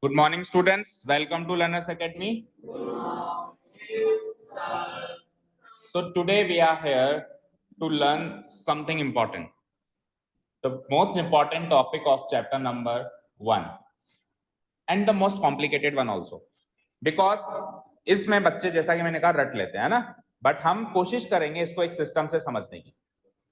Good morning, students. Welcome to Learners Academy. So today we are here to learn something important. The most important topic of chapter number 1 and the most complicated one also. Because इसमें बच्चे जैसा कि मैंने कहा रट लेते हैं ना, बट हम कोशिश करेंगे इसको एक सिस्टम से समझने की.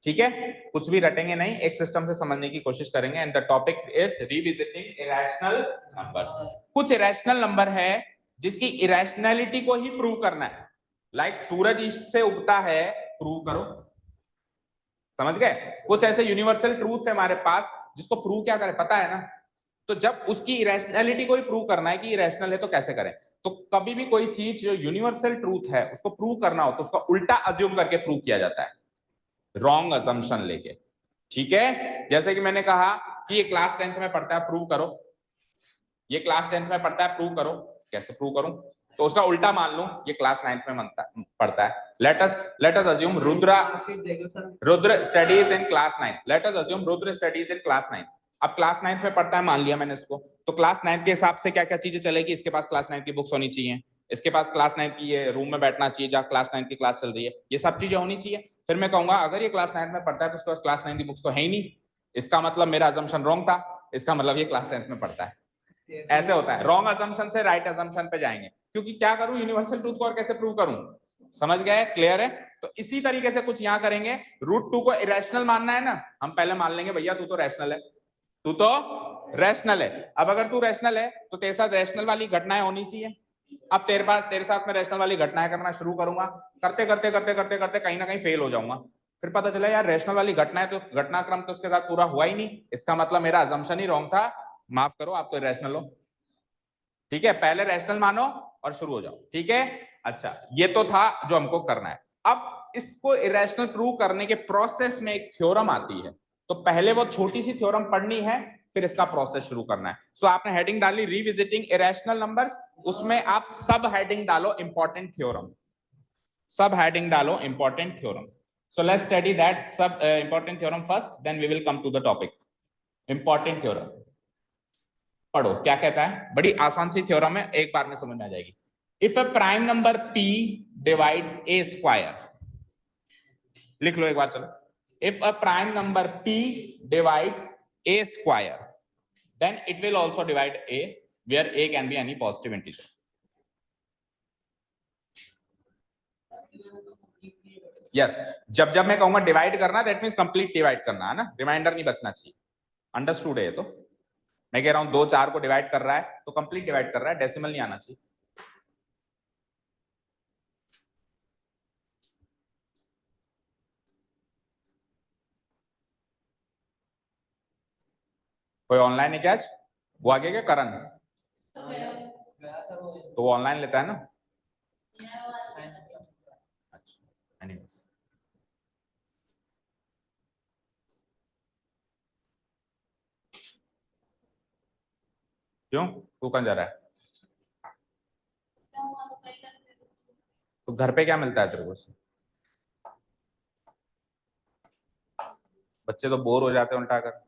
ठीक है, कुछ भी रटेंगे नहीं, एक सिस्टम से समझने की कोशिश करेंगे. And the topic is revisiting irrational numbers. कुछ इरेशनल नंबर है जिसकी इरेशनैलिटी को ही प्रूव करना है. लाइक सूरज ईस्ट से उगता है, प्रूव करो. समझ गए? कुछ ऐसे यूनिवर्सल ट्रूथ है हमारे पास जिसको प्रूव क्या करें पता है ना. तो जब उसकी इरेशनैलिटी को ही प्रूव करना है कि इरेशनल है तो कैसे करें. तो कभी भी कोई चीज जो यूनिवर्सल ट्रूथ है उसको प्रूव करना हो तो उसका उल्टा अज्यूम करके प्रूव किया जाता है, रॉन्ग अजम्पशन लेके. ठीक है, जैसे कि मैंने कहा कि ये क्लास 10th में पढ़ता है, प्रूव करो. ये क्लास 10th में पढ़ता है, प्रूव करो. कैसे प्रूव करूं? तो उसका उल्टा मान लूं ये क्लास 9th में पढ़ता है. Let us assume Rudra studies in class 9th. Let us assume Rudra studies in class 9th. अब क्लास 9th में पढ़ता है, मान लिया मैंने इसको. तो क्लास 9th के हिसाब से क्या क्या चीजें चलेगी. इसके पास क्लास 9th की बुक्स होनी चाहिए, इसके पास क्लास 9th की ये रूम में बैठना चाहिए जहाँ क्लास 9th की क्लास चल रही है, ये सब चीजें होनी चाहिए. फिर मैं कहूंगा अगर ये क्लास 9th में पढ़ता है तो उसके पास क्लास 9th की बुक्स तो है ही नहीं, इसका मतलब मेरा अजम्पशन रॉन्ग था, इसका मतलब ये क्लास 10th में पढ़ता है. ऐसे होता है, रॉन्ग अजम्पशन से राइट अजम्पशन पे जाएंगे. क्योंकि क्या करूं, यूनिवर्सल ट्रूथ को और कैसे प्रूव करूं. समझ गए? क्लियर है? तो इसी तरीके से कुछ यहां करेंगे. रूट 2 को इरेशनल मानना है ना, हम पहले मान लेंगे भैया तू तो रैशनल है, तू तो रैशनल है. अब अगर तू रैशनल है तो तेरे साथ रैशनल वाली घटनाएं होनी चाहिए. अब तेरे साथ में रैशनल वाली घटनाएं करना शुरू करूंगा. करते करते करते करते करते कहीं ना कहीं फेल हो जाऊंगा. फिर पता चला यार रैशनल वाली घटनाएं तो घटनाक्रम तो उसके साथ पूरा हुआ ही नहीं, इसका मतलब मेरा अजम्पशन ही रॉन्ग था. माफ करो, आप तो रैशनल हो. ठीक है, पहले रैशनल मानो और शुरू हो जाओ. ठीक है, अच्छा ये तो था जो हमको करना है. अब इसको इरेशनल प्रूव करने के प्रोसेस में एक थ्योरम आती है, तो पहले वो छोटी सी थ्योरम पढ़नी है, फिर इसका प्रोसेस शुरू करना है. सो आपने हेडिंग डाली रिविजिटिंग इरेशनल नंबर्स, उसमें आप सब हेडिंग डालो इंपॉर्टेंट थ्योरम. सब हेडिंग डालो important theorem. So let's study that sub important theorem first, then we will come to the topic. Important theorem पढ़ो क्या कहता है. बड़ी आसान सी थ्योरम है, एक बार में समझ में आ जाएगी. If a prime number p divides a square, लिख लो एक बार चलो. If a prime number p divides a square, then it will also divide a where a can be any positive integer. Yes, जब मैं कहूंगा डिवाइड करना that means complete divide करना है ना, रिमाइंडर नहीं बचना चाहिए. अंडरस्टूड है? तो मैं कह रहा हूं 2 4 को डिवाइड कर रहा है तो कंप्लीट डिवाइड कर रहा है, डेसिमल नहीं आना चाहिए. कोई ऑनलाइन है क्या आज? वो आगे क्या करण, तो वो ऑनलाइन लेता है ना. अच्छा एनीवेज, क्यों तू कहाँ जा रहा है? तो घर पे क्या मिलता है तेरे को? बच्चे तो बोर हो जाते हैं उल्टा कर.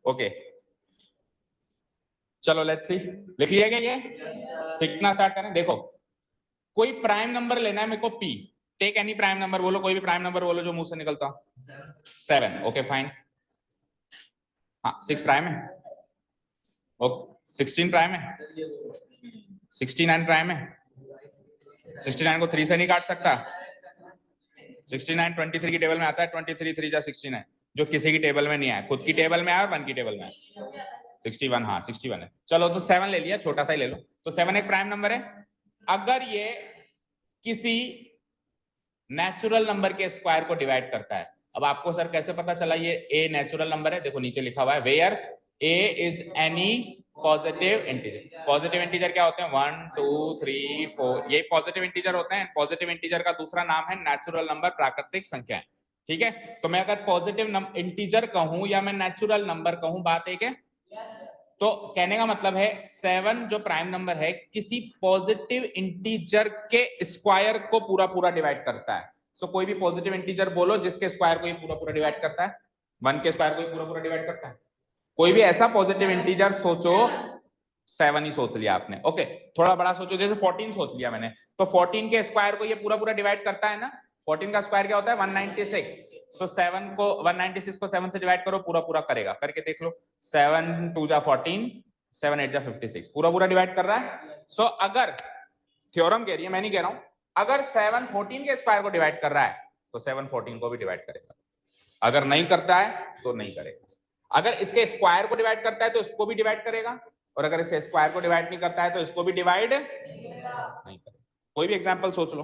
ओके चलो लेट्स सी. लिख लिया क्या? ये सीखना स्टार्ट करें. देखो कोई प्राइम नंबर लेना है मेरे को p. Take any prime number, बोलो कोई भी प्राइम नंबर बोलो जो मुंह से निकलता. 7. Okay fine. हाँ 6 प्राइम है. ओके 16 प्राइम है. 69 प्राइम है. 69 को 3 से नहीं काट सकता. 69 23 की टेबल में आता है. 23 3 जा 69, जो किसी की टेबल में नहीं आया, खुद की टेबल में आया और 1 की टेबल में आया. 61, हाँ 61 है. चलो तो 7 ले लिया, छोटा सा ही ले लो. तो 7 एक प्राइम नंबर है. अगर ये किसी नेचुरल नंबर के स्क्वायर को डिवाइड करता है. अब आपको सर कैसे पता चला ये ए नेचुरल नंबर है? देखो नीचे लिखा हुआ है where a is any positive integer. Positive integer क्या होते हैं? 1 2 3 4, ये पॉजिटिव इंटीजर होते हैं. पॉजिटिव इंटीजर का दूसरा नाम है नेचुरल नंबर, प्राकृतिक संख्याएं. ठीक है, तो मैं अगर पॉजिटिव इंटीजर कहूं या मैं नेचुरल नंबर कहूं, बात एक है. तो कहने का मतलब है 7 जो प्राइम नंबर है किसी पॉजिटिव इंटीजर के स्क्वायर को पूरा पूरा डिवाइड करता है. सो कोई भी पॉजिटिव इंटीजर बोलो जिसके स्क्वायर को ये पूरा पूरा डिवाइड करता है. 1 के स्क्वायर को ये पूरा पूरा डिवाइड करता है. कोई भी ऐसा पॉजिटिव इंटीजर सोचो 7 ही सोच लिया आपने, ओके। थोड़ा बड़ा सोचो, जैसे 14 सोच लिया मैंने, तो 14 के स्क्वायर को ये पूरा पूरा डिवाइड करता है ना। 14 का स्क्वायर क्या होता है 196। सो 7 को 196 को 7 से डिवाइड करो, पूरा पूरा करेगा, करके देख लो। 7 2 जा 14, 7 8 जा 56, पूरा पूरा डिवाइड कर रहा है। सो अगर थ्योरम कह रही है, मैं नहीं कह रहा हूं, अगर 7 14 के स्क्वायर को डिवाइड कर रहा है तो 7 14 को भी डिवाइड करेगा, अगर नहीं करता है तो नहीं करेगा। अगर इसके स्क्वायर को डिवाइड करता है तो इसको भी डिवाइड करेगा, और अगर इसके स्क्वायर को डिवाइड नहीं करता है तो इसको भी डिवाइड नहीं करेगा। कोई भी एग्जांपल सोच लो,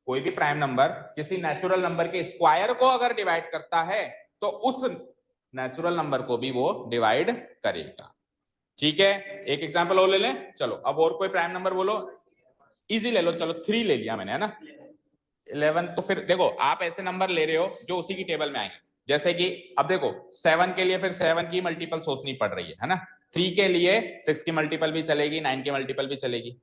कोई भी प्राइम नंबर किसी नेचुरल नंबर के स्क्वायर को अगर डिवाइड करता है तो उस नेचुरल नंबर को भी वो डिवाइड करेगा। ठीक है, एक एग्जांपल और ले लें। चलो अब और कोई प्राइम नंबर बोलो, इजी ले लो। चलो 3 ले लिया मैंने, है ना। 11, तो फिर देखो आप ऐसे नंबर ले रहे हो जो उसी की टेबल में आएंगे। जैसे कि अब देखो 7 के लिए फिर 7 की मल्टीपल सोचनी पड़ रही है ना। 3 के लिए 6 की मल्टीपल भी चलेगी, 9 की मल्टीपल भी चलेगी।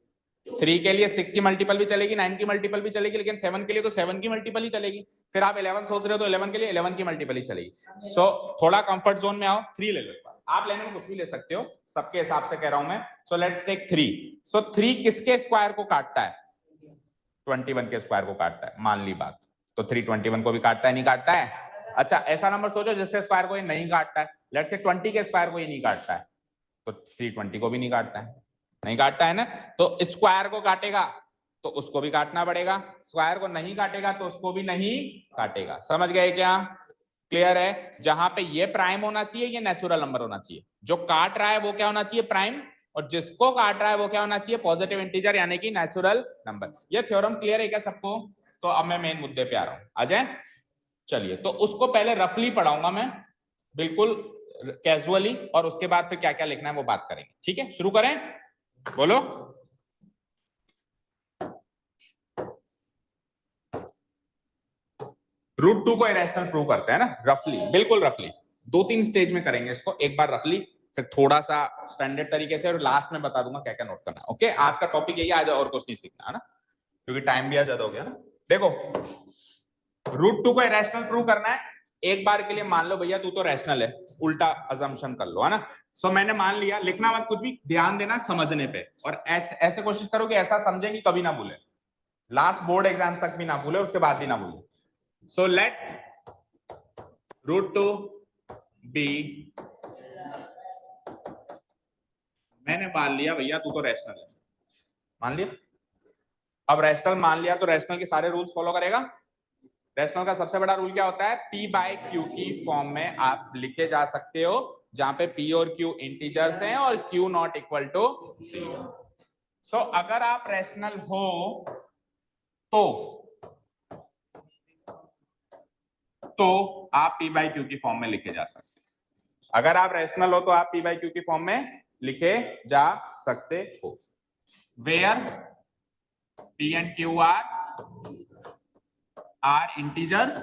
3 के लिए 6 की मल्टीपल भी चलेगी, 9 की मल्टीपल भी चलेगी, लेकिन 7 के लिए तो 7 की मल्टीपल ही चलेगी। फिर आप 11 सोच रहे हो तो 11 के लिए 11 की मल्टीपल ही चलेगी। सो थोड़ा कंफर्ट जोन में आओ, 3 ले लो। आप लेने में कुछ भी ले सकते हो, सबके हिसाब से कह रहा हूं मैं। So let's take 3। सो 3 किसके स्क्वायर को काटता है? 21 के स्क्वायर को काटता है, मान ली बात। तो 3 21 को भी काटता है, नहीं काटता है? अच्छा ऐसा नंबर सोचो जिसके स्क्वायर को ये नहीं काटता है। लेट्स से 20 के स्क्वायर को ये नहीं काटता है, तो 3 20 को भी नहीं काटता है, नहीं काटता है ना। तो स्क्वायर को काटेगा तो उसको भी काटना पड़ेगा, स्क्वायर को नहीं काटेगा तो उसको भी नहीं काटेगा। समझ गए क्या? क्लियर है? जहां पे ये प्राइम होना चाहिए, ये नेचुरल नंबर होना चाहिए। जो काट रहा है वो क्या होना चाहिए? प्राइम। और जिसको काट रहा है वो क्या होना चाहिए? पॉजिटिव इंटीजर, यानी कि नेचुरल नंबर। ये थ्योरम क्लियर है क्या सबको? तो अब मैं मेन मुद्दे पे आ रहा हूं, आ जाए। चलिए, तो उसको पहले रफली पढ़ाऊंगा मैं, बिल्कुल कैजुअली, और उसके बाद फिर क्या क्या लिखना है वो बात करेंगे। ठीक है, शुरू करें? बोलो। √2 को इरेशनल प्रूव करते हैं ना, रफली, बिल्कुल रफली। 2-3 स्टेज में करेंगे इसको, एक बार रफली, फिर थोड़ा सा स्टैंडर्ड तरीके से, और लास्ट में बता दूंगा क्या क्या नोट करना है। ओके, आज का टॉपिक यही, आज और कुछ नहीं सीखना है ना, क्योंकि टाइम भी आज ज्यादा हो गया ना। देखो, √2 को इरेशनल प्रूव करना है। एक बार के लिए मान लो भैया तू तो रैशनल है, उल्टा अजम्पशन कर लो, है ना। सो मैंने मान लिया, लिखना मत कुछ भी, ध्यान देना समझने पे, और ऐसे कोशिश करो कि ऐसा समझेंगे कभी ना भूले, लास्ट बोर्ड एग्जाम्स तक भी ना भूले, उसके बाद भी ना भूले। सो लेट √2 बी, मैंने मान लिया भैया तू तो रैशनल है, मान लिया। अब रैशनल मान लिया तो रैशनल के सारे रूल्स फॉलो करेगा। रैशनल का सबसे बड़ा रूल क्या होता है? P/Q की फॉर्म में आप लिखे जा सकते हो, जहां पे P और Q इंटीजर्स हैं और Q नॉट इक्वल टू 0। सो अगर आप रैशनल हो तो आप P/Q की फॉर्म में लिखे जा सकते हो। अगर आप रैशनल हो तो आप P/Q की फॉर्म में लिखे जा सकते हो। Where P and Q are integers.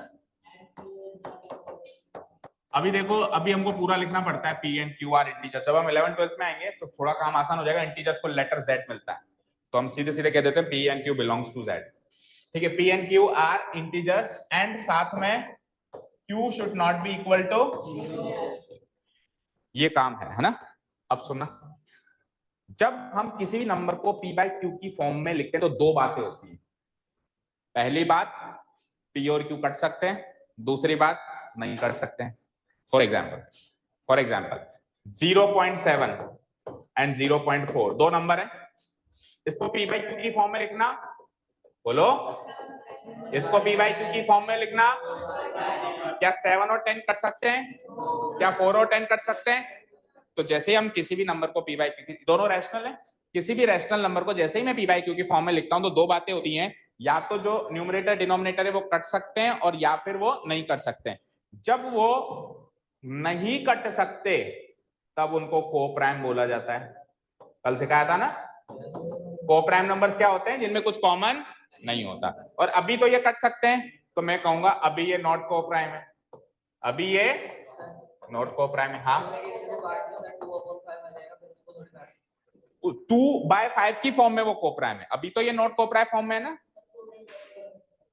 अभी देखो, अभी हमको पूरा लिखना पड़ता है P and Q are integers. जब हम 11 12 में आएंगे तो थोड़ा काम आसान हो जाएगा, इंटीजर्स को लेटर Z मिलता है, तो हम सीधे सीधे कह देते हैं P and Q belongs to Z। ठीक है, P and Q are integers, and साथ में Q should not be equal to, ये काम है ना। अब सुनना, जब हम किसी भी नंबर को P/Q की फॉर्म में लिखते हैं तो दो बातें होती हैं। पहली बात, P और Q कट सकते हैं, दूसरी बात नहीं कट सकते हैं। फॉर एग्जाम्पल 0.7 एंड 0.4 दो नंबर है, इसको P/Q की फॉर्म में लिखना, बोलो, इसको P/Q की फॉर्म में लिखना, क्या 7 और 10 कट सकते हैं? क्या 4 और 10 कट सकते हैं? तो जैसे ही हम किसी भी नंबर को P/Q की, दोनों रैशनल है, किसी भी रैशनल नंबर को जैसे ही मैं P/Q की फॉर्म में लिखता हूं तो दो बातें होती हैं, या तो जो न्यूमरेटर डिनोमिनेटर है वो कट सकते हैं, और या फिर वो नहीं कट सकते हैं। जब वो नहीं कट सकते तब उनको कोप्राइम बोला जाता है। कल सिखाया था ना, कोप्राइम नंबर्स क्या होते हैं? जिनमें कुछ कॉमन नहीं होता। और अभी तो ये कट सकते हैं, तो मैं कहूंगा अभी ये नॉट कोप्राइम है, अभी ये नॉट कोप्राइम है। हाँ, 2/5 की फॉर्म में वो कोप्राइम है, अभी तो ये नॉट कोप्राइम फॉर्म में है ना।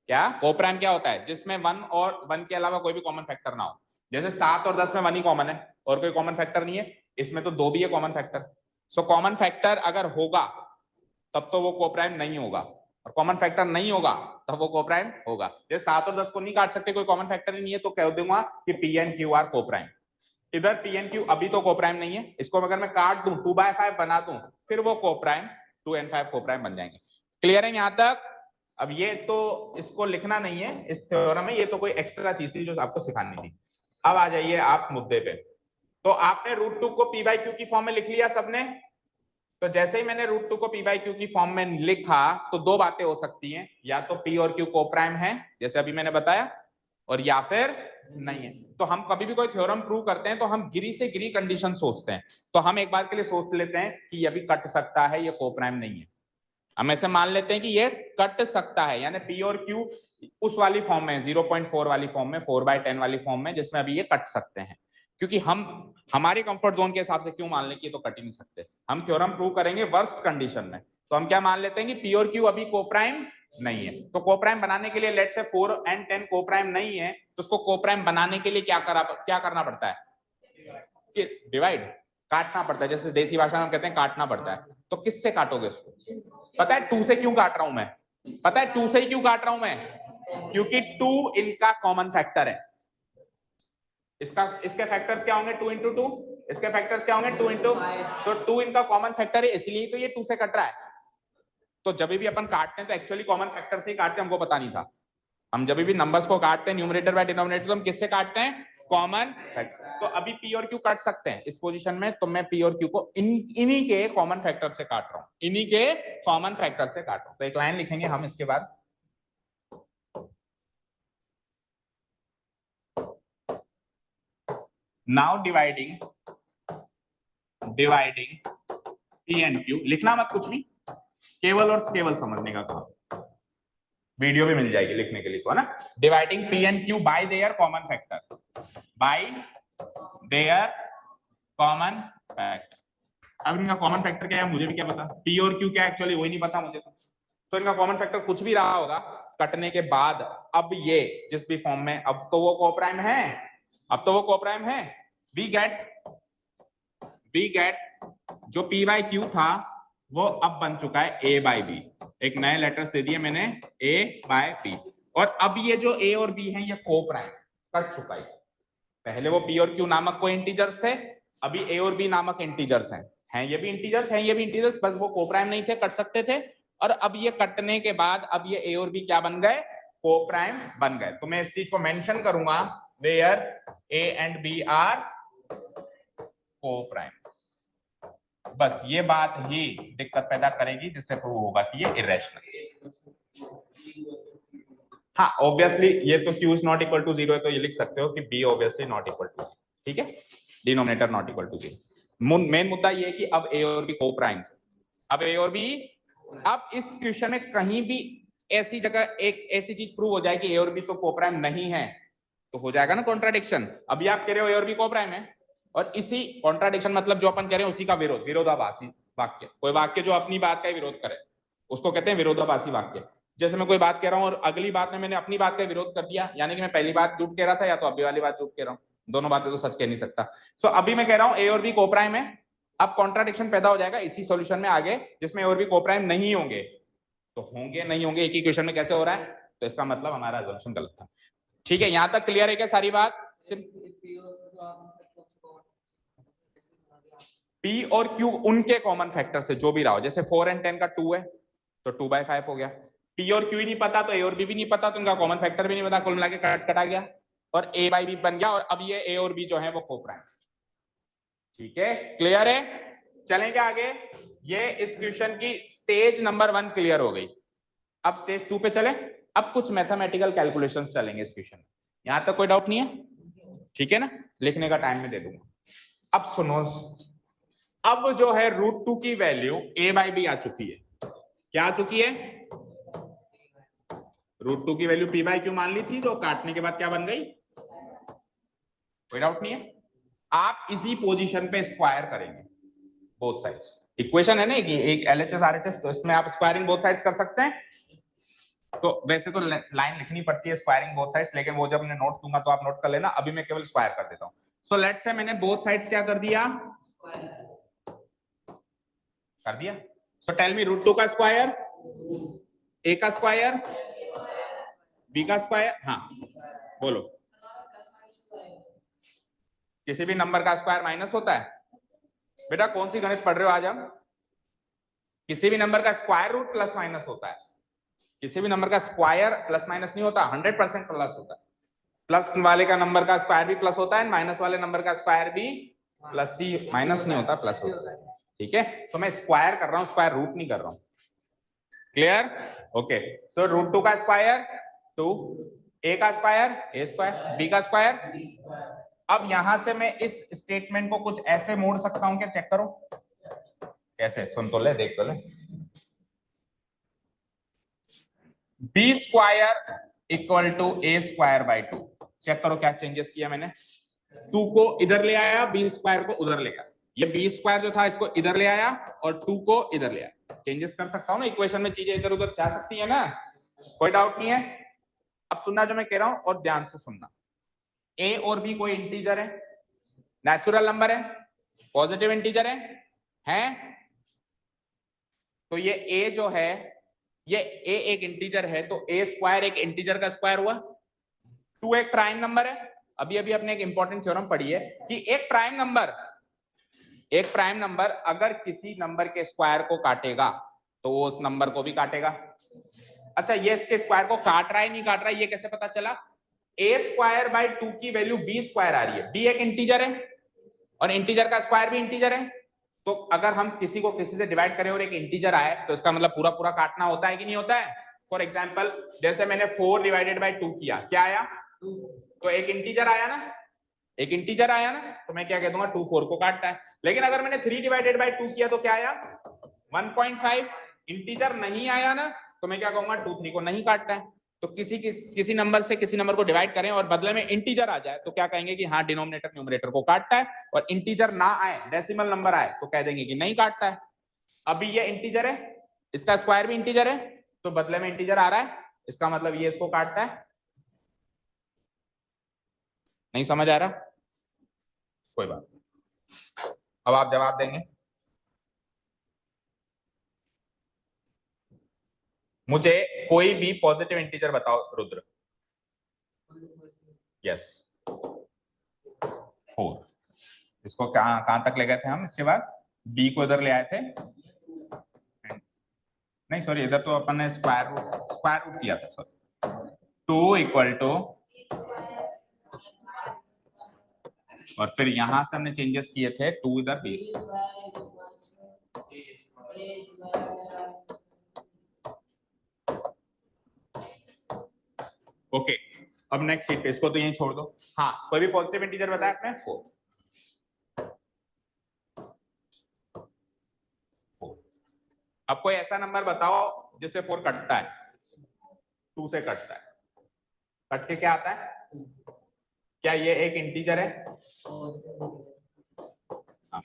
क्या कोप्राइम क्या होता है? जिसमें 1 और 1 के अलावा कोई भी कॉमन फैक्टर ना हो। जैसे 7 और 10 में 1 ही कॉमन है और कोई कॉमन फैक्टर नहीं है, इसमें तो 2 भी है common factor, so common factor अगर होगा तब तो वो कोप्राइम नहीं होगा, और कॉमन फैक्टर नहीं होगा तब वो कोप्राइम होगा। जैसे 7 और 10 को नहीं काट सकते, कोई कॉमन फैक्टर ही नहीं है, तो कह दूंगा कि P and Q R coprime. इधर पी एंड क्यू अभी तो कोप्राइम नहीं है, इसको अगर मैं काट दूं 2/5 बना दूं फिर वो कोप्राइम 2 and 5 कोप्राइम बन जाएंगे। क्लियर है यहां तक? अब ये तो इसको लिखना नहीं है इस थ्योरम में, ये तो कोई एक्स्ट्रा चीज थी जो आपको सिखानी थी। अब आ जाइए आप मुद्दे पे। तो आपने √2 को p by q की फॉर्म में लिख लिया सबने। तो जैसे ही मैंने √2 को p by q की फॉर्म में लिखा तो दो बातें हो सकती हैं, या तो p और q कोप्राइम है जैसे अभी मैंने बताया, और या फिर नहीं है। तो हम कभी भी कोई थ्योरम प्रूव करते हैं तो हम गिरी से गिरी कंडीशन सोचते हैं। तो हम एक बार के लिए सोच लेते हैं कि ये भी कट सकता है, ये कोप्राइम नहीं है। हम ऐसे मान लेते हैं कि ये कट सकता है, यानी p और q उस वाली फॉर्म में 0.4 वाली फॉर्म में 4/10 वाली फॉर्म में जिसमें अभी ये कट सकते हैं, क्योंकि हम हमारे कंफर्ट जोन के हिसाब से क्यों मान लें कि ये तो कट ही नहीं सकते। हम थ्योरम प्रूव करेंगे वर्स्ट कंडीशन में, तो हम क्या मान लेते हैं कि p और q अभी कोप्राइम नहीं है। तो कोप्राइम बनाने के लिए लेट्स से 4 and 10 कोप्राइम नहीं है, तो उसको कोप्राइम बनाने के लिए क्या करना पड़ता है कि डिवाइड, काटना पड़ता है। जैसे देसी भाषा में हम कहते हैं काटना पड़ता है। तो किससे काटोगे उसको? पता है 2 से क्यों काट रहा हूं मैं? पता है 2 से ही क्यों काट रहा हूं मैं? क्योंकि 2 इनका कॉमन फैक्टर है। इसके फैक्टर्स क्या होंगे? 2 into 2। इसके फैक्टर्स क्या होंगे? 2 into, सो 2 इनका कॉमन फैक्टर है, इसलिए तो ये 2 से कट रहा है। तो जब भी अपन काटते हैं तो एक्चुअली कॉमन फैक्टर से ही काटते हैं, हमको पता नहीं था। हम जब भी नंबर्स को काटते हैं न्यूमरेटर बाय डिनोमिनेटर, तो हम किससे काटते हैं? Common factor. तो अभी p और q काट सकते हैं इस पोजीशन में, तो मैं p और q को इन्हीं के कॉमन फैक्टर से काट रहा हूं, इन्हीं के कॉमन फैक्टर से काट रहा हूं। तो एक लाइन लिखेंगे हम इसके बाद, now dividing p and q। लिखना मत कुछ भी, केवल और केवल समझने का काम। वीडियो भी मिल जाएगी लिखने के लिए, तो है ना। Dividing p and q bye their common factor, bye their common factor. अब इनका कॉमन फैक्टर क्या है मुझे भी क्या पता, p और q क्या एक्चुअली वही नहीं पता मुझे। तो इनका कॉमन फैक्टर कुछ भी रहा होगा कटने के बाद, अब ये जिस भी फॉर्म में, अब तो वो कोप्राइम है, अब तो वो कोप्राइम है। वी गेट जो p by q था वो अब बन चुका है a by b। एक नए लेटर्स दे दिए मैंने, a by b, और अब ये जो a और b है ये कोप्राइम कट चुका है। पहले वो p और q नामक कोई इंटीजर्स थे, अभी a और b नामक इंटीजर्स हैं ये भी इंटीजर्स हैं, ये भी इंटीजर्स, बस वो कोप्राइम नहीं थे, कट सकते थे। और अब ये कटने के बाद अब ये a और b क्या बन गए? कोप्राइम बन गए। तो मैं इस चीज को मेंशन करूंगा, where a and b are coprime. बस ये बात ही दिक्कत पैदा करेगी जिससे प्रूव होगा कि ये इरेशनल। हाँ ऑब्वियसली ये तो q is not equal to 0 है, तो ये लिख सकते हो कि b obviously not equal to, ठीक है, denominator not equal to 0। Main मुद्दा ये है कि अब a और b कोप्राइम्स, अब a और b, अब इस क्वेश्चन में कहीं भी ऐसी जगह एक ऐसी चीज प्रूव हो जाए कि a और b तो कोप्राइम नहीं है, तो हो जाएगा ना कॉन्ट्राडिक्शन। अभी आप कह रहे हो a और b कोप्राइम है, और इसी कॉन्ट्राडिक्शन मतलब जो अपन कह रहे हैं उसी का विरोध, विरोधाभासी वाक्य। कोई वाक्य जो अपनी बात का विरोध करे उसको कहते हैं विरोधाभासी वाक्य। जैसे मैं कोई बात कह रहा हूं और अगली बात में मैंने अपनी बात का विरोध कर दिया, यानी कि मैं पहली बात झूठ कह रहा था या तो अभी वाली बात झूठ कह रहा हूं, दोनों बातें तो सच कह नहीं सकता। सो अभी मैं कह रहा हूं ए और बी कोप्राइम है, अब कॉन्ट्राडिक्शन पैदा हो जाएगा इसी सॉल्यूशन में आगे, जिसमें ए और बी कोप्राइम नहीं होंगे। तो होंगे नहीं होंगे एक ही क्वेश्चन में कैसे हो रहा है, तो इसका मतलब हमारा assumption गलत था। ठीक है, यहां तक क्लियर है क्या सारी बात? P और Q उनके कॉमन फैक्टर से जो भी रहा हो, जैसे 4 and 10 का 2 है तो 2/5 हो गया। P और Q ही नहीं पता तो A और B भी नहीं पता, तो उनका कॉमन फैक्टर भी नहीं पता, कुल मिला के कटा गया और A by B बन गया, और अब ये A और B जो है वो कोप्राइम। ठीक है, क्लियर है? चलेंगे आगे। ये इस क्वेश्चन की स्टेज नंबर 1 क्लियर हो गई। अब स्टेज 2 पे चले। अब कुछ मैथमेटिकल कैलकुलेशंस चलेंगे इस क्वेश्चन में। यहां तक कोई डाउट नहीं है? ठीक है ना, लिखने का टाइम में दे दूंगा। अब सुनो, अब जो है √2 की वैल्यू a by b आ चुकी है। क्या आ चुकी है? √2 की वैल्यू p by q मान ली थी, जो काटने के बाद क्या बन गई? कोई डाउट नहीं है? आप इसी पोजीशन पे स्क्वायर करेंगे बोथ साइड्स। इक्वेशन है ना कि एक LHS RHS, तो इसमें आप स्क्वायरिंग बोथ साइड्स कर सकते हैं। तो वैसे तो लाइन लिखनी पड़ती है स्क्वायरिंग बोथ साइड्स, लेकिन वो जब मैं नोट दूंगा तो आप नोट कर लेना, अभी मैं केवल स्क्वायर कर देता हूं। सो लेट्स से मैंने बोथ साइड्स क्या कर दिया, कर दिया। सो टेल मी √2 का स्क्वायर, ए का स्क्वायर, बी का स्क्वायर। हाँ बोलो। किसी भी नंबर का स्क्वायर माइनस होता है? बेटा कौन सी गणित पढ़ रहे हो आज हम? किसी भी नंबर का स्क्वायर रूट प्लस माइनस होता है। किसी भी नंबर का स्क्वायर प्लस माइनस नहीं होता, 100% प्लस होता है। प्लस वाले का नंबर का स्क्वायर भी प्लस होता है, माइनस वाले नंबर का स्क्वायर भी प्लस ही, माइनस नहीं होता प्लस होता है। ठीक है, तो मैं स्क्वायर कर रहा हूं, स्क्वायर रूट नहीं कर रहा हूं। क्लियर? ओके, सो √2 का स्क्वायर 2, ए का स्क्वायर ए स्क्वायर, बी का स्क्वायर। अब यहां से मैं इस स्टेटमेंट को कुछ ऐसे मोड़ सकता हूं क्या? चेक करो कैसे, सुन तो ले, देख तो ले। B square equal to A square by 2। Check करो क्या चेंजेस किया मैंने। 2 को इधर ले आया, बी स्क्वायर को उधर ले गया। ये बी स्क्वायर जो था इसको इधर ले आया और 2 को इधर ले आया। चेंजेस कर सकता हूं ना, इक्वेशन में चीजें इधर उधर जा सकती है ना, कोई डाउट नहीं है। अब सुनना जो मैं कह रहा हूं और ध्यान से सुनना। ए और बी कोई इंटीजर है, नेचुरल नंबर है, पॉजिटिव इंटीजर है? तो ये ए जो है, ये ए एक इंटीजर है, तो ए स्क्वायर एक इंटीजर का स्क्वायर हुआ। 2 एक प्राइम नंबर है। अभी अभी अपने एक इंपॉर्टेंट थ्योरम पढ़ी है कि एक प्राइम नंबर अगर किसी नंबर के स्क्वायर को काटेगा तो वो उस नंबर को भी काटेगा। अच्छा, ये इसके स्क्वायर को काट रहा है नहीं काट रहा है, ये कैसे पता चला? ए स्क्वायर बाई 2 की वैल्यू बी स्क्वायर आ रही है। बी एक इंटीजर है और इंटीजर का स्क्वायर भी इंटीजर है। तो अगर हम किसी को किसी से डिवाइड करें और एक इंटीजर आए तो इसका मतलब पूरा पूरा काटना होता है कि नहीं होता है? फॉर एग्जाम्पल जैसे मैंने 4 डिवाइडेड बाई 2 किया, क्या आया? तो एक इंटीजर आया ना, तो मैं क्या कह दूंगा? 2 4 को काटता है। लेकिन अगर मैंने 3 डिवाइडेड बाई 2 किया तो क्या आया? 1.5। इंटीजर नहीं आया ना, तो मैं क्या कहूंगा? 2 3 को नहीं काटता है। तो किसी नंबर से किसी नंबर को डिवाइड करें और बदले में इंटीजर आ जाए तो क्या कहेंगे कि हाँ डिनोमिनेटर न्यूमरेटर को काटता है, और इंटीजर ना आए, डेसिमल नंबर आए तो कह देंगे कि नहीं काटता है। अभी ये इंटीजर है, इसका स्क्वायर भी इंटीजर है, तो बदले में इंटीजर आ रहा है, इसका मतलब ये इसको काटता है। नहीं समझ आ रहा? कोई बात नहीं, अब आप जवाब देंगे। मुझे कोई भी पॉजिटिव इंटीजर बताओ रुद्र। यस, 4। इसको कहां तक ले गए थे हम? इसके बाद बी को इधर ले आए थे, नहीं सॉरी, इधर तो अपन ने स्क्वायर रूट किया था। सॉरी, 2 इक्वल टू, और फिर यहां से हमने चेंजेस किए थे, 2 इधर बी। ओके, अब नेक्स्ट शीट पे, इसको तो यहीं छोड़ दो। हाँ, कोई भी पॉजिटिव इंटीजर बताया आपने? 4। अब कोई ऐसा नंबर बताओ जिससे 4 कटता है, 2 से कटता है। कट के क्या आता है? क्या ये एक इंटीजर है?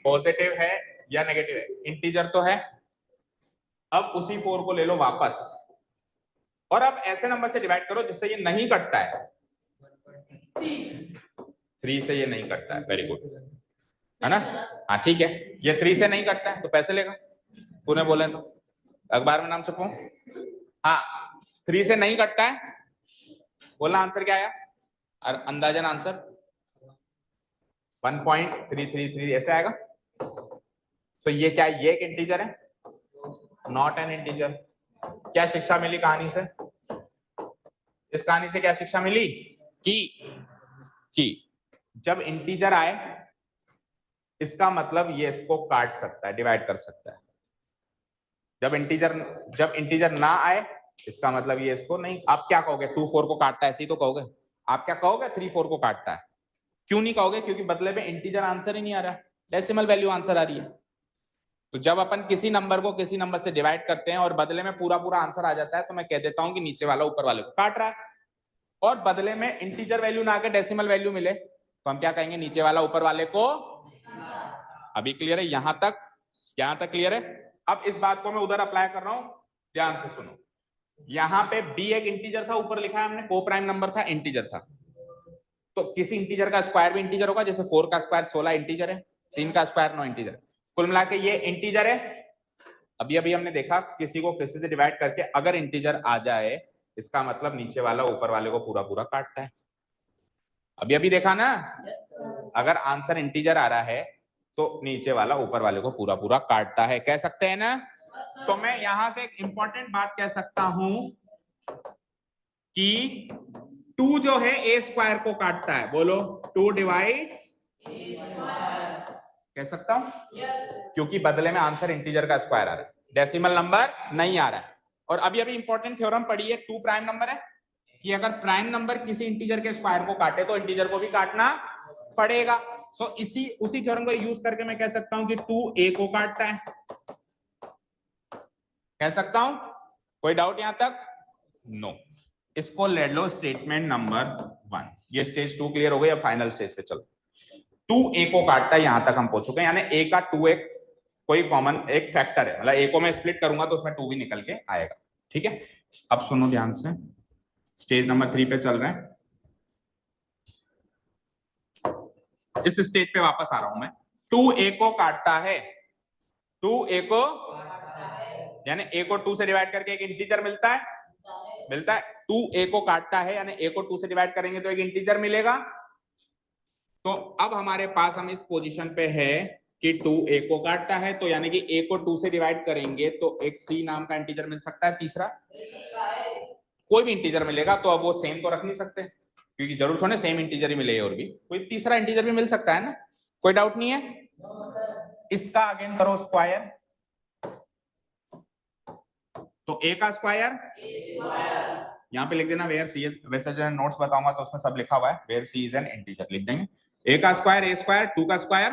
पॉजिटिव है या नेगेटिव है? इंटीजर तो है। अब उसी 4 को ले लो वापस, और अब ऐसे नंबर से डिवाइड करो जिससे ये नहीं कटता है। 3 से ये नहीं कटता है, वेरी गुड, है ना? हाँ ठीक है, ये 3 से नहीं कटता है तो पैसे लेगा। तूने बोले तो अखबार में नाम छपवाऊं? हाँ, 3 से नहीं कटता है, बोलना आंसर क्या आया? अंदाजन आंसर 1.333 ऐसे आएगा। तो ये क्या, ये एक इंटीजर है? Not an integer. क्या शिक्षा मिली कहानी से? इस कहानी से क्या शिक्षा मिली? कि जब इंटीजर आए इसका मतलब ये इसको काट सकता है, डिवाइड कर सकता है। जब इंटीजर ना आए इसका मतलब ये इसको नहीं। आप क्या कहोगे? 2 4 को काटता है, ऐसे ही तो कहोगे। आप क्या कहोगे? 3 4 को काटता है। क्यों नहीं कहोगे? क्योंकि बदले में इंटीजर आंसर ही नहीं आ रहा, डेसिमल वैल्यू आंसर आ रही है। तो जब अपन किसी नंबर को किसी नंबर से डिवाइड करते हैं और बदले में पूरा पूरा आंसर आ जाता है, तो मैं कह देता हूं कि नीचे वाला ऊपर वाले को काट रहा है। और बदले में इंटीजर वैल्यू ना आके डेसिमल वैल्यू मिले तो हम क्या कहेंगे? नीचे वाला ऊपर वाले को। अभी क्लियर है? यहां तक क्लियर है? अब इस बात को मैं उधर अप्लाई कर रहा हूं, ध्यान से सुनो। यहां पे बी एक इंटीजर था, ऊपर लिखा है हमने को प्राइम नंबर था, इंटीजर था। तो किसी इंटीजर का स्क्वायर भी इंटीजर होगा, जैसे 4 का स्क्वायर 16 इंटीजर है, 3 का स्क्वायर 9 इंटीजर। कुल मिला के ये इंटीजर है, अभी अभी हमने देखा किसी को किसी से डिवाइड करके अगर इंटीजर आ जाए इसका मतलब नीचे वाला ऊपर वाले को पूरा पूरा काटता है। अभी अभी देखा ना, अगर आंसर इंटीजर आ रहा है तो नीचे वाला ऊपर वाले को पूरा पूरा काटता है, कह सकते हैं ना। तो मैं यहां से एक इंपॉर्टेंट बात कह सकता हूं कि 2 जो है ए स्क्वायर को काटता है। बोलो 2 डिवाइड्स कह सकता हूं क्योंकि बदले में आंसर इंटीजर का स्क्वायर आ रहा है, डेसिमल नंबर नहीं आ रहा है। और अभी अभी इंपॉर्टेंट थ्योरम पढ़ी है, 2 प्राइम नंबर है कि अगर प्राइम नंबर किसी इंटीजर के स्क्वायर को काटे तो इंटीजर को भी काटना पड़ेगा। सो उसी थ्योरम को यूज करके मैं कह सकता हूं कि 2 ए को काटता है, कह सकता हूं। कोई डाउट यहां तक? नो। इसको ले लो स्टेटमेंट नंबर 1। ये स्टेज 2 क्लियर हो गई, अब फाइनल स्टेज पे चलो। 2 ए को काटता है, यहां तक हम पहुंच चुके हैं, यानी ए का 2 एक कोई कॉमन एक फैक्टर है, मतलब ए को मैं स्प्लिट करूंगा तो उसमें 2 भी निकल के आएगा। ठीक है, अब सुनो ध्यान से, स्टेज नंबर 3 पे चल रहे हैं। इस स्टेज पे वापस आ रहा हूं मैं। 2 ए को काटता है, 2 ए को यानी ए को 2 से डिवाइड करके एक इंटीजर मिलता है, मिलता है। 2 ए को काटता है यानी ए को 2 से डिवाइड करेंगे तो एक इंटीजर मिलेगा। तो अब हमारे पास हम इस पोजीशन पे है कि 2 ए को काटता है, तो यानी कि ए को 2 से डिवाइड करेंगे तो एक सी नाम का इंटीजर मिल सकता है, तीसरा कोई भी इंटीजर मिलेगा। तो अब वो सेम तो रख नहीं सकते क्योंकि जरूर थोड़ा सेम इंटीजर ही मिले, और भी कोई तीसरा इंटीजर भी मिल सकता है ना, कोई डाउट नहीं है। इसका अगेन करो स्क्वायर, तो ए का स्क्वायर यहाँ पे लिख देना वेयर सी इज, वैसे जो नोट्स बताऊंगा तो उसमें सब लिखा हुआ है, where c is an integer लिख देंगे। ए का स्क्वायर ए स्क्वायर, 2 का स्क्वायर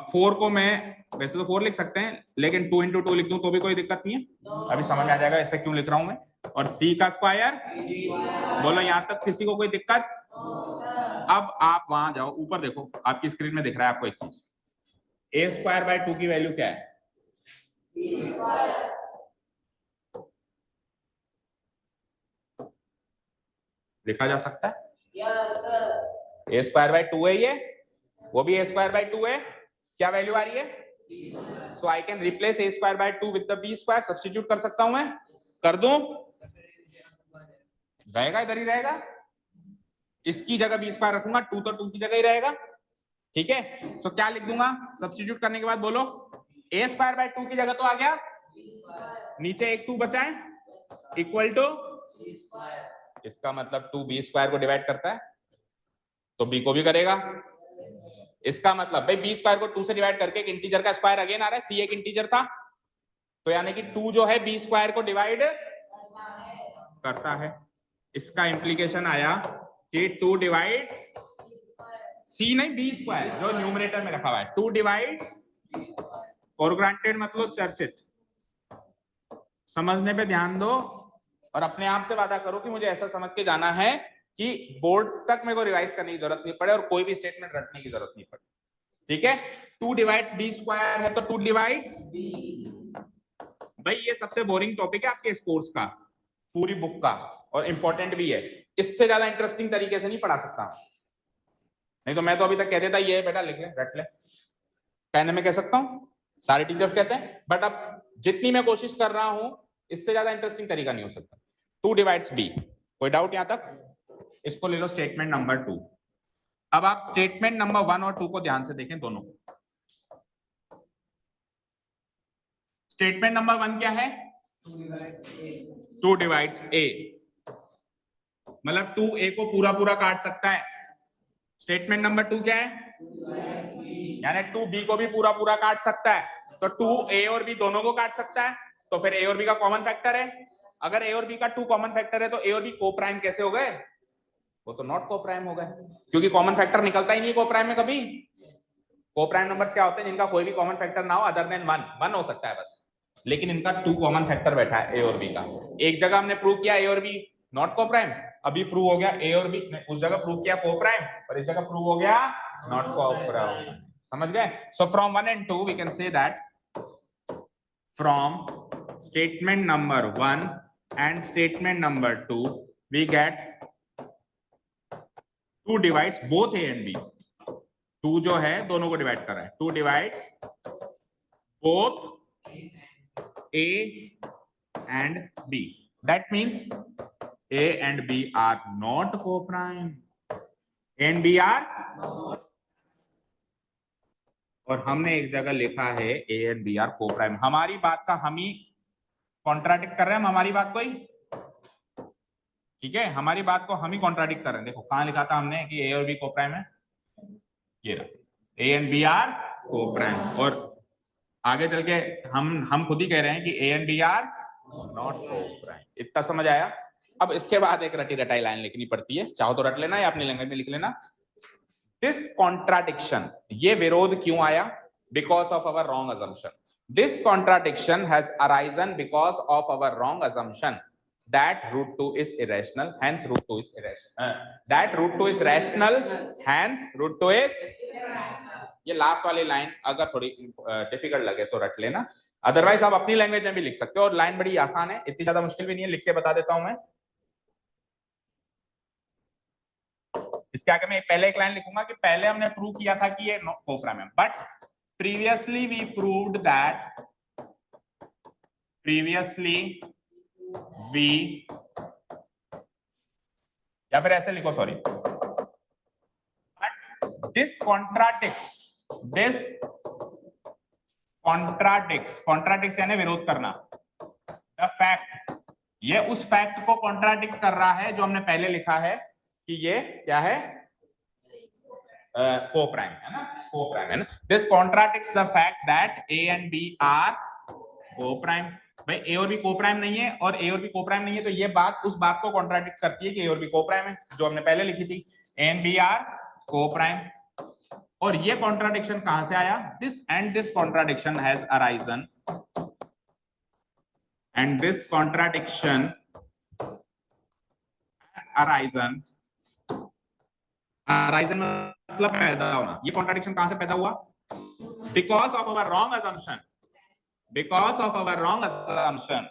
4 को मैं वैसे तो 4 लिख सकते हैं लेकिन 2 into 2 लिख दूं तो भी कोई दिक्कत नहीं है, अभी समझ में आ जाएगा ऐसे क्यों लिख रहा हूं मैं। और सी का स्क्वायर, बोलो यहां तक किसी को कोई दिक्कत? अब आप वहां जाओ, ऊपर देखो आपकी स्क्रीन में दिख रहा है आपको एक चीज, ए स्क्वायर बाय 2 की वैल्यू क्या है? लिखा जा सकता है ए स्क्वायर बाय 2 है ये, वो भी ए स्क्वायर बाय 2 है, क्या वैल्यू आ रही है? So I can replace a square by 2 with the b square, substitute कर सकता हूं मैं, कर दूं? रहेगा इधर ही रहेगा, इसकी जगह बी स्क्वायर रखूंगा, 2 तो 2 की जगह ही रहेगा। ठीक है, सो क्या लिख दूंगा सब्स्टिट्यूट करने के बाद? बोलो ए स्क्वायर बाय 2 की जगह तो आ गया, नीचे एक 2 बचा है इक्वल टू, इसका मतलब 2 बी स्क्वायर को डिवाइड करता है तो बी को भी करेगा। इसका मतलब भाई बी स्क्वायर को 2 से डिवाइड करके एक इंटीजर का स्क्वायर अगेन आ रहा है, सी एक इंटीजर था तो यानी कि 2 जो है बी स्क्वायर को डिवाइड करता है। इसका इंप्लीकेशन आया कि 2 डिवाइड्स सी नहीं बी स्क्वायर जो न्यूमरेटर में रखा हुआ है, 2 डिवाइड्स फॉर ग्रांटेड मतलब चर्चित। समझने पे ध्यान दो और अपने आप से वादा करो कि मुझे ऐसा समझ के जाना है कि बोर्ड तक मेरे को रिवाइज करने की जरूरत नहीं पड़े और कोई भी स्टेटमेंट रटने की जरूरत नहीं पड़े। ठीक है, 2 डिवाइड्स बी स्क्वायर है तो 2 डिवाइड्स भाई ये सबसे बोरिंग टॉपिक है आपके इस कोर्स का, पूरी बुक का, और इंपॉर्टेंट भी है। इससे ज्यादा इंटरेस्टिंग तरीके से नहीं पढ़ा सकता, नहीं तो मैं तो अभी तक कह देता ये बेटा लिख ले रट ले, कहने में कह सकता हूं, सारे टीचर्स कहते हैं, बट अब जितनी मैं कोशिश कर रहा हूं इससे ज्यादा इंटरेस्टिंग तरीका नहीं हो सकता। 2 डिवाइड्स बी, कोई डाउट यहां तक? इसको ले लो स्टेटमेंट नंबर 2। अब आप स्टेटमेंट नंबर 1 और 2 को ध्यान से देखें दोनों को। स्टेटमेंट नंबर 1 क्या है? 2 डिवाइड्स ए, मतलब 2 ए को पूरा पूरा काट सकता है। स्टेटमेंट नंबर 2 क्या है? यानी 2 बी को भी पूरा पूरा काट सकता है, तो 2 ए और बी दोनों को काट सकता है, तो फिर ए और बी का कॉमन फैक्टर है। अगर ए और बी का 2 कॉमन फैक्टर है तो ए और बी को प्राइम कैसे हो गए? वो तो नॉट को प्राइम हो गए क्योंकि कॉमन फैक्टर निकलता ही नहीं को प्राइम में कभी। को प्राइम नंबर्स क्या होते हैं? जिनका कोई भी कॉमन फैक्टर ना हो अदर देन 1 हो सकता है बस, लेकिन इनका 2 कॉमन फैक्टर बैठा है ए और बी का। एक जगह हमने प्रूव किया ए और बी नॉट को प्राइम, अभी प्रूव हो गया ए और बी, उस जगह प्रूव किया को प्राइम और इस जगह प्रूव हो गया नॉट को प्राइम। समझ गए? So from 1 and 2 we can say that from statement number 1 and statement number 2 we get 2 divides both a and b. 2 जो है दोनों को डिवाइड कर रहा है, 2 divides both A and B. That means A and B are not co-prime. A and B are, और हमने एक जगह लिखा है A and B are co-prime. हमारी बात का हम ही कॉन्ट्राडिक्ट कर रहे हैं, हमारी बात को ही, ठीक है, हमारी बात को हम ही कॉन्ट्राडिक्ट कर रहे हैं। देखो कहां लिखा था हमने कि A और B को-प्राइम है, ये रहा A and B are co-prime, और आगे चल के हम खुद ही कह रहे हैं कि A and B are not co-prime। इतना समझ आया? अब इसके बाद एक रटी रटाई लाइन लिखनी पड़ती है, चाहो तो रट लेना या अपनी लैंग्वेज में लिख लेना। दिस कॉन्ट्राडिक्शन, ये विरोध क्यों आया? Because of our wrong assumption. This contradiction has arisen because of our wrong assumption that root 2 is irrational, hence root 2 is irrational, that root 2 is rational, hence root 2 is irrational। ये last वाली line अगर थोड़ी difficult लगे तो रट लेना, otherwise आप अपनी लैंग्वेज में भी लिख सकते हो, और लाइन बड़ी आसान है, इतनी ज्यादा मुश्किल भी नहीं है, लिख के बता देता हूं मैं। इसके आगे मैं पहले एक लाइन लिखूंगा कि पहले हमने प्रूव किया था कि ये को-प्राइम है, but previously we proved that, previously we, या फिर ऐसे लिखो, sorry, but this contradicts, this contradicts, contradicts यानी विरोध करना, द फैक्ट, ये उस फैक्ट को कॉन्ट्राडिक्ट कर रहा है जो हमने पहले लिखा है कि ये क्या है, को-प्राइम है ना, को-प्राइम है ना। This contradicts the fact that a and b are coprime. भाई ए और बी को-प्राइम नहीं है, और ए और बी को-प्राइम नहीं है, तो ये बात उस बात को कॉन्ट्राडिक्ट करती है कि ए और बी को-प्राइम है, जो हमने पहले लिखी थी, a and b are coprime. और ये कॉन्ट्राडिक्शन कहां से आया? This contradiction has arisen, and this contradiction has arisen, arisen मतलब पैदा होना। ये कॉन्ट्राडिक्शन कहां से पैदा हुआ? Because of our wrong assumption, because of our wrong assumption,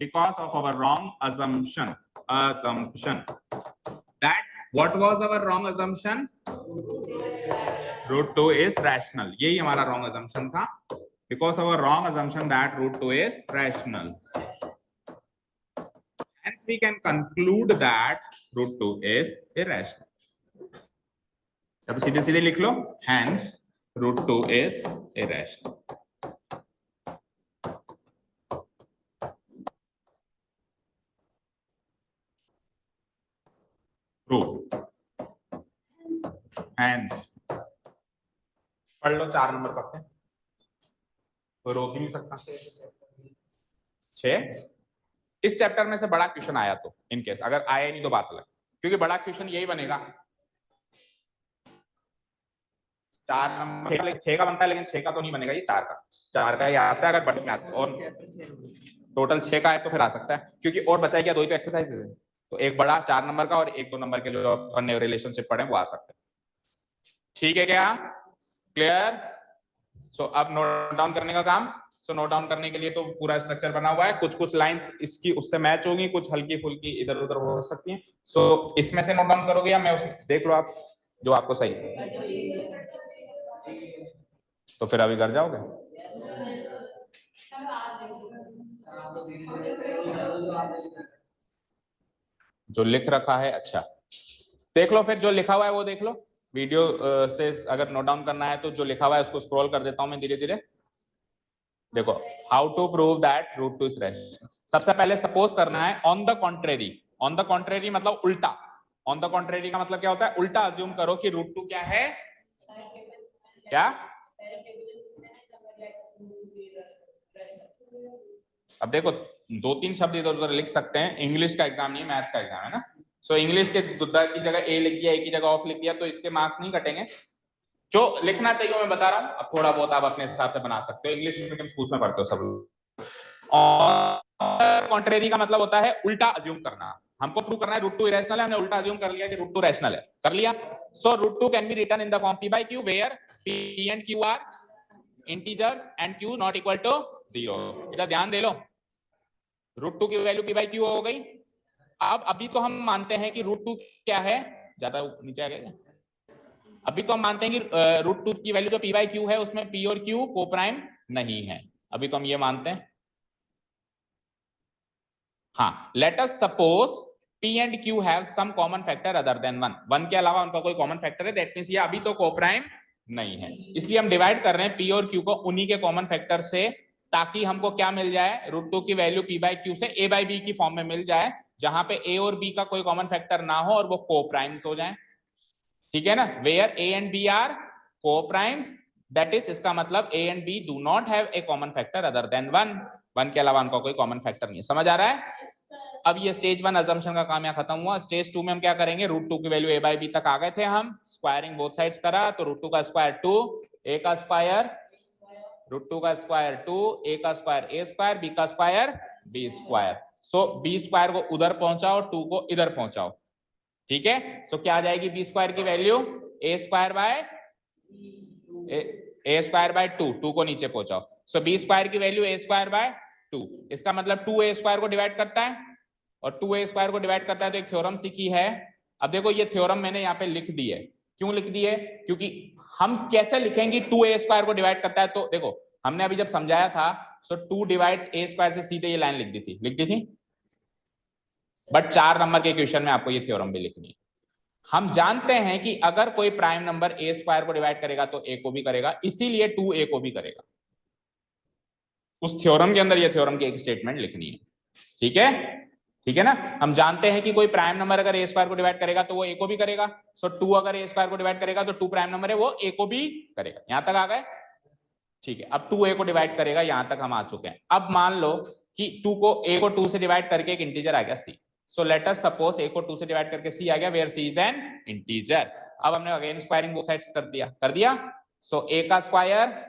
because of our wrong assumption that, what was our wrong assumption? root 2 is rational। यही हमारा wrong assumption था, because of our wrong assumption that root 2 is rational, hence we can conclude that root 2 is irrational। अब सीधे सीधे लिख लो, hence root 2 is irrational। Proof, hence, पढ़ लो 4 number पढ़ते हैं, कोई रोक ही नहीं सकता। 6 इस चैप्टर में से बड़ा क्वेश्चन आया तो, इनकेस अगर आया नहीं तो बात अलग, क्योंकि बड़ा क्वेश्चन यही बनेगा। 4 नंबर 6 का बनता है, लेकिन 6 का तो नहीं बनेगा, ये 4 का ही आता है अगर बट में आता है, और टोटल 6 का है तो फिर आ सकता है, क्योंकि और बचा है क्या, 2 ही तो एक्सरसाइज है, तो एक बड़ा 4 नंबर का और एक 2 नंबर के जो अपन ने रिलेशनशिप पढ़े वो आ सकते हैं। ठीक है क्या? क्लियर? सो अब नोट डाउन करने का काम। सो नोट डाउन करने के लिए तो पूरा स्ट्रक्चर बना हुआ है, कुछ कुछ लाइंस इसकी उससे मैच होगी, कुछ हल्की फुल्की इधर उधर हो सकती हैं। सो इसमें से नोट डाउन करोगे या मैं उसमें, देख लो आप जो आपको सही, तो फिर अभी घर जाओगे? जो लिख रखा है, अच्छा देख लो, फिर जो लिखा हुआ है वो देख लो। वीडियो से अगर नोट डाउन करना है तो जो लिखा हुआ है उसको स्क्रॉल कर देता हूं मैं धीरे धीरे। देखो, how to prove that root 2 is rational. सबसे पहले सपोज करना है on the contrary. On the contrary मतलब उल्टा। ऑन द कॉन्ट्रेरी का मतलब क्या होता है? उल्टा अज्यूम करो कि रूट 2 क्या है, क्या? अब देखो 2-3 शब्द इधर उधर लिख सकते हैं, इंग्लिश का एग्जाम नहीं, मैथ्स का एग्जाम है ना। सो इंग्लिश के दुद्धा की जगह ए लिख दिया, एक ही जगह ऑफ लिख दिया, तो इसके मार्क्स नहीं कटेंगे। जो लिखना चाहिए मैं बता रहा हूँ, अब थोड़ा बहुत आप अपने हिसाब से बना सकते हो, इंग्लिश मीडियम स्कूल में पढ़ते हो सब लोग। और कॉन्ट्रेरी का मतलब होता है उल्टा अज्यूम करना। हमको प्रूव करना है रूट 2 इरेशनल है, हमने उल्टा अज्यूम कर लिया कि रूट 2 रैशनल है, कर लिया। So root 2 can be written in the form p by q where p and q are integers and q not equal to 0। इधर ध्यान दे लो, रूट 2 की वैल्यू p by q हो गई। अब अभी तो हम मानते हैं कि रूट 2 क्या है, ज्यादा नीचे आ गया, अभी तो हम मानते हैं कि रूट टू की वैल्यू जो पी बाई क्यू है उसमें पी और क्यू को प्राइम नहीं है, अभी तो हम ये मानते हैं। हाँ, let us suppose P and Q have some common factor other than 1, 1 के अलावा उनका कोई कॉमन फैक्टर है, दैट मींस ये अभी तो कोप्राइम नहीं है, इसलिए हम डिवाइड कर रहे हैं P और Q को उन्हीं के कॉमन फैक्टर से, ताकि हमको क्या मिल जाए, रूट टू की वैल्यू P बाई Q से A बाई B की फॉर्म में मिल जाए, जहां पे A और B का कोई कॉमन फैक्टर ना हो और वो कोप्राइम्स हो जाए। ठीक है ना, where A and B are coprimes, that is, इसका मतलब A and B do not have a common factor other than 1, 1 के अलावा उनका कोई कॉमन फैक्टर नहीं है। समझ आ रहा है? अब ये स्टेज 1 अजम्पशन का काम यहाँ खत्म हुआ। स्टेज 2 में हम क्या करेंगे, रूट टू की वैल्यू A बाई B तक आ गए थे हम, स्क्वायरिंग बोथ साइड्स करा, तो रूट टू का स्क्वायर 2, A का स्क्वायर रूट टू का स्क्वायर 2, A का स्क्वायर A स्क्वायर, B का स्क्वायर B स्क्वायर। सो B स्क्वायर को उधर पहुंचाओ, 2 को इधर पहुंचाओ। ठीक है, सो क्या आ जाएगी B स्क्वायर की value, A square bye A square by 2, 2 को नीचे पहुंचाओ, सो B स्क्वायर की वैल्यू A स्क्वायर बाय 2, इसका मतलब 2A स्क्वायर को डिवाइड करता है, और 2A स्क्वायर को डिवाइड करता है तो एक थ्योरम सीखी है। अब देखो ये थ्योरम मैंने यहाँ पे लिख दी है, क्यों लिख दी है, क्योंकि हम कैसे लिखेंगे 2A स्क्वायर को डिवाइड करता है, तो देखो हमने अभी जब समझाया था, सो 2 डिवाइड्स A स्क्वायर से सीधे ये लाइन लिख दी थी, बट 4 नंबर के क्वेश्चन में आपको ये थ्योरम भी लिखनी है। हम जानते हैं कि अगर कोई प्राइम नंबर A स्क्वायर को डिवाइड करेगा तो A को भी करेगा, इसीलिए 2A को भी करेगा। उस थ्योरम के अंदर ये थ्योरम की एक स्टेटमेंट लिखनी है। ठीक है, ठीक है ना, हम जानते हैं कि कोई प्राइम नंबर अगर A स्क्वायर को डिवाइड करेगा तो वो A को भी करेगा, सो 2 अगर A स्क्वायर को डिवाइड करेगा तो 2 प्राइम नंबर है, वो A को भी करेगा। यहां तक आ गए? ठीक है, अब 2A को डिवाइड करेगा, यहां तक हम आ चुके हैं। अब मान लो कि 2 को A को 2 से डिवाइड करके एक इंटीजर आ गया C, so let us suppose A को 2 से डिवाइड करके C आ गया, where C is an integer. अब हमने अगेन स्क्वायरिंग बोथ साइड्स कर दिया, सो A का स्क्वायर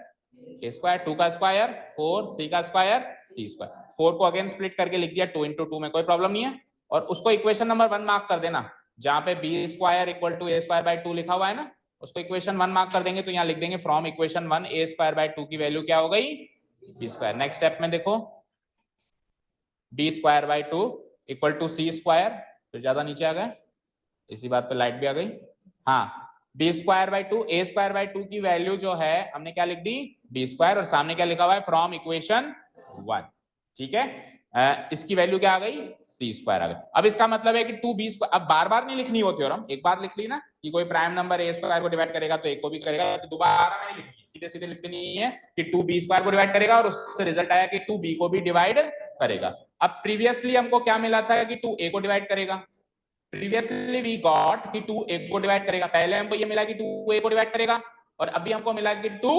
A स्क्वायर, 2 का स्क्वायर 4, C का स्क्वायर C स्क्वायर, 4 को अगेन स्प्लिट करके लिख दिया 2 इंटू 2 में, कोई प्रॉब्लम नहीं है। और उसको इक्वेशन नंबर 1 मार्क कर देना, जहां पे B square equal to A square by 2 लिखा हुआ है ना, उसको इक्वेशन 1 मार्क कर देंगे, तो यहाँ लिख देंगे from equation 1 A square by 2 की वैल्यू क्या हो गई, B स्क्वायर। नेक्स्ट स्टेप में देखो, B square by 2 equal to C square, तो ज्यादा नीचे आ गए, इसी बात पे लाइट भी आ गई। हाँ, B square by 2, A square by 2 की वैल्यू जो है हमने क्या लिख दी, B स्क्वायर, और सामने क्या लिखा हुआ है, फ्रॉम इक्वेशन 1। ठीक है, इसकी वैल्यू क्या आ गई, C स्क्वायर आ गई। अब इसका मतलब है कि 2B स्क्वायर, अब बार बार नहीं लिखनी वो थ्योरम, एक बार लिख ली ना कि कोई प्राइम नंबर A स्क्वायर को डिवाइड करेगा तो A को भी करेगा, तो दोबारा नहीं लिखनी, सीधे सीधे लिखनी नहीं है कि 2B स्क्वायर को डिवाइड करेगा और उससे रिजल्ट आया कि 2B को भी डिवाइड करेगा। अब प्रीवियसली हमको क्या मिला था कि 2A को डिवाइड करेगा, प्रीवियसली वी गॉट कि 2 A को डिवाइड करेगा, पहले हमको ये मिला कि 2 A को डिवाइड करेगा, और अभी हमको मिला कि 2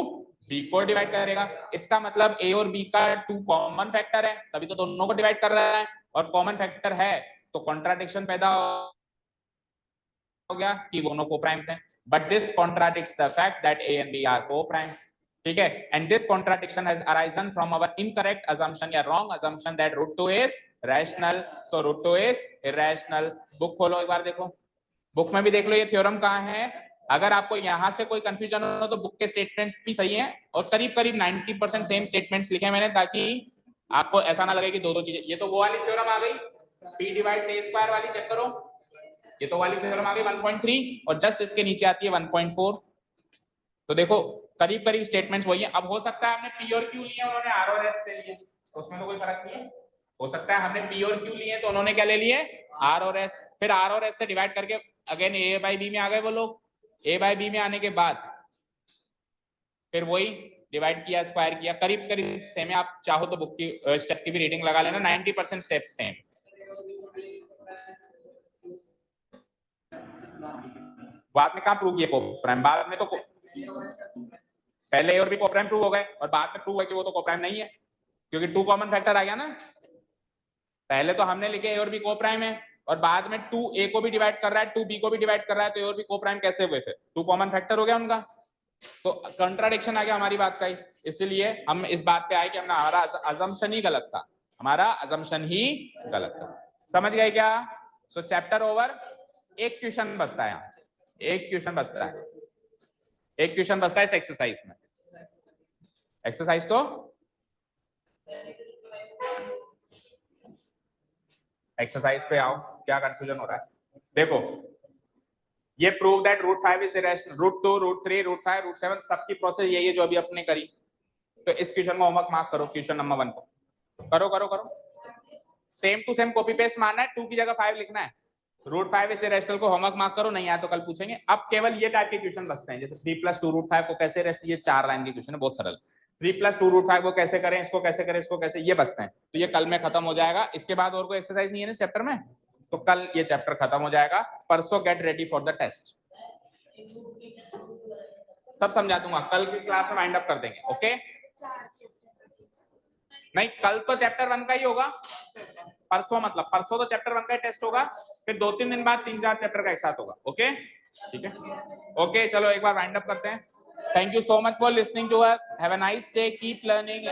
B को डिवाइड करेगा। इसका मतलब A और B का 2 कॉमन फैक्टर है, तभी तो दोनों को डिवाइड कर रहा है, और कॉमन फैक्टर है तो कॉन्ट्राडिक्शन पैदा हो गया कि दोनों कोप्राइम्स हैं, but this contradicts the fact that A and B are coprime. ठीक है, and this contradiction has arisen from our incorrect assumption या wrong assumption that root 2 is rational, so root 2 is irrational. Book खोलो एक बार, देखो book में भी देख लो ये थ्योरम कहाँ है। अगर आपको यहां से कोई कंफ्यूजन हो तो बुक के स्टेटमेंट्स भी सही हैं, और करीब करीब 90% सेम स्टेटमेंट्स लिखे मैंने, ताकि आपको ऐसा ना लगे कि दो दो चीजें। ये तो वो वाली थ्योरम आ गई, P डिवाइड्स A स्क्वायर वाली, चेक करो, ये तो वाली थ्योरम आ गई 1.3, और जस्ट इसके नीचे आती है 1.4। तो देखो करीब करीब स्टेटमेंट्स वही है। अब हो सकता है हमने P और Q लिए, उन्होंने R और S ले लिए, तो उसमें तो कोई फर्क नहीं है। हो सकता है हमने P और Q लिए तो उन्होंने क्या ले लिए, R और S, फिर R और S से डिवाइड करके अगेन A बाई B में आ गए वो लोग। A बाई B में आने के बाद फिर वही डिवाइड किया, स्क्वायर किया, करीब करीब सेम है। आप चाहो तो बुक की स्टेप्स की भी रीडिंग लगा लेना, 90% स्टेप्स सेम। बाद में कहाँ प्रूव किए कोप्राइम, बाद में तो पहले A और B कोप्राइम प्रूव हो गए, और बाद में प्रूव है कि वो तो कोप्राइम नहीं है, क्योंकि 2 कॉमन फैक्टर आ गया ना। पहले तो हमने लिखे A और B कोप्राइम है, और बाद में 2 A को भी डिवाइड कर रहा है, 2 B को भी डिवाइड कर रहा है, तो A और B कोप्राइम कैसे हुए, फिर 2 कॉमन फैक्टर हो गया उनका, तो कंट्राडिक्शन आ गया हमारी बात का ही। इसलिए हम इस बात पे आए कि हमारा अजम्पशन ही गलत था, हमारा अजम्पशन ही गलत था। समझ गए क्या? सो चैप्टर ओवर। एक क्वेश्चन बचता है यहाँ, एक क्वेश्चन बचता है, एक क्वेश्चन बचता है इस एक्सरसाइज में। एक्सरसाइज तो एक्सरसाइज पे आओ, क्या कंफ्यूजन हो रहा है देखो। ये prove that root 5 is irrational, root 2, root 3, root 5, root 7 सबकी प्रोसेस यही है जो अभी अपने करी। तो इस क्वेश्चन को होमवर्क मार्क करो, क्वेश्चन नंबर 1 को करो करो करो, same to same copy paste मारना है, 2 की जगह 5 लिखना है। रूट 5 इस इरेशनल को होमवर्क मार्क करो, नहीं आया तो कल पूछेंगे। अब केवल ये टाइप के क्वेश्चन बचते हैं, जैसे 3 + 2 रूट 5 को कैसे रेस्ट, ये 4 लाइन के क्वेश्चन है, बहुत सरल। 3 + 2 रूट 5 को कैसे करें, इसको कैसे करें, इसको कैसे, ये बचते हैं। तो ये कल में खत्म हो जाएगा। इसके बाद और कोई एक्सरसाइज नहीं है ना चैप्टर में, तो कल ये चैप्टर खत्म हो जाएगा। परसों get ready for the test, सब समझा दूंगा, कल की क्लास में वाइंड अप कर देंगे। ओके, नहीं कल तो चैप्टर 1 का ही होगा, परसों मतलब परसों तो चैप्टर 1 का टेस्ट होगा, फिर 2-3 दिन बाद 3-4 चैप्टर का एक साथ होगा। ओके ठीक है, ओके चलो एक बार वाइंड अप करते हैं। Thank you so much for listening to us, have a nice day, keep learning.